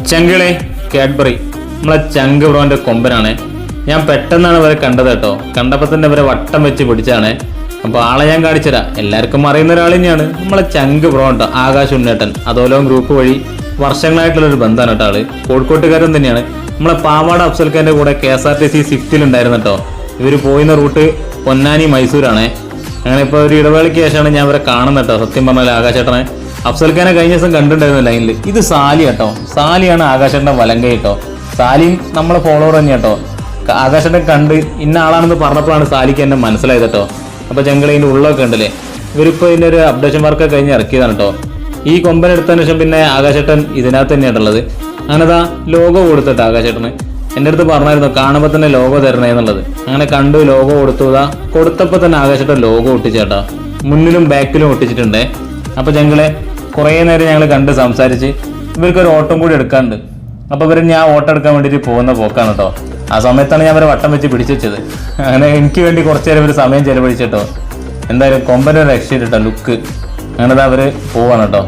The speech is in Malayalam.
ചങ്കളെ കാഡ്ബറി നമ്മളെ ചങ്ക് ബ്രോന്റെ കൊമ്പനാണ്. ഞാൻ പെട്ടെന്നാണ് ഇവരെ കണ്ടത് കേട്ടോ. കണ്ടപ്പോൾ തന്നെ ഇവരെ വട്ടം വെച്ച് പിടിച്ചാണ്. അപ്പോൾ ആളെ ഞാൻ കാണിച്ചുതരാം. എല്ലാവർക്കും അറിയുന്ന ഒരാൾ തന്നെയാണ് നമ്മളെ ചങ്ക് ബ്രോ കേട്ടോ. ആകാശ് ഉണ്ണേട്ടൻ അതോലോ ഗ്രൂപ്പ് വഴി വർഷങ്ങളായിട്ടുള്ളൊരു ബന്ധമാണ് കേട്ടോ. ആള് കോഴിക്കോട്ടുകാരൻ തന്നെയാണ്. നമ്മളെ പാവാട അഫ്സൽ ഖാന്റെ കൂടെ KSRTC സ്വിഫ്റ്റിൽ ഉണ്ടായിരുന്നു കേട്ടോ. ഇവർ പോയിന്ന റൂട്ട് പൊന്നാനി മൈസൂരാണ്. അങ്ങനെ ഇപ്പോൾ ഒരു ഇടവേളയ്ക്ക് ശേഷമാണ് ഞാൻ ഇവരെ കാണുന്നത് കേട്ടോ. സത്യം പറഞ്ഞാൽ ആകാശേട്ടനെ അഫ്സൽ ഖാനെ കഴിഞ്ഞ ദിവസം കണ്ടിട്ടുണ്ടായിരുന്നു ലൈനിൽ. ഇത് സാലി കേട്ടോ. സാലിയാണ് ആകാശേട്ടൻ്റെ വലങ്കൈ കേട്ടോ. സാലിയും നമ്മളെ ഫോളോവർ തന്നെ കേട്ടോ. ആകാശേട്ടൻ കണ്ട് ഇന്ന ആളാണെന്ന് പറഞ്ഞപ്പോഴാണ് സാലിക്ക് എന്നെ മനസ്സിലായത് കേട്ടോ. അപ്പോൾ ചങ്കള ഇതിൻ്റെ ഉള്ളൊക്കെ ഉണ്ടല്ലേ. ഇവരിപ്പോൾ ഇതിൻ്റെ ഒരു അപ്ഡേഷൻ വർക്ക് കഴിഞ്ഞ് ഇറക്കിയതാണ് കേട്ടോ. ഈ കൊമ്പൻ എടുത്തതിന് ശേഷം പിന്നെ ആകാശേട്ടൻ ഇതിനകത്ത് തന്നെയായിട്ടുള്ളത്. അങ്ങനെതാ ലോഗോ കൊടുത്തിട്ട് ആകാശേട്ടന് എൻ്റെ അടുത്ത് പറഞ്ഞായിരുന്നു കാണുമ്പോൾ തന്നെ ലോഗോ തരണേ എന്നുള്ളത്. അങ്ങനെ കണ്ടു ലോഗോ കൊടുത്തുതാ. കൊടുത്തപ്പോൾ തന്നെ ആകാശേട്ടൻ ലോഗോ ഒട്ടിച്ചേട്ടാ. മുന്നിലും ബാക്കിലും ഒട്ടിച്ചിട്ടുണ്ടേ. അപ്പോൾ ഞങ്ങളെ കുറേ നേരം ഞങ്ങൾ കണ്ട് സംസാരിച്ച് ഇവർക്കൊരു ഓട്ടം കൂടി എടുക്കാനുണ്ട്. അപ്പോൾ ഇവർ ഞാൻ ഓട്ടം എടുക്കാൻ വേണ്ടിയിട്ട് പോകുന്ന പോക്കാണ് കേട്ടോ. ആ സമയത്താണ് ഞാൻ അവരെ വട്ടം വെച്ച് പിടിച്ചു വെച്ചത്. അങ്ങനെ എനിക്ക് വേണ്ടി കുറച്ച് നേരം ഒരു സമയം ചെലവഴിച്ചിട്ടോ. എന്തായാലും കൊമ്പൻ്റെ ഒരു രക്ഷയിട്ടോ ലുക്ക്. അങ്ങനെതാ അവർ പോവാണ് കേട്ടോ.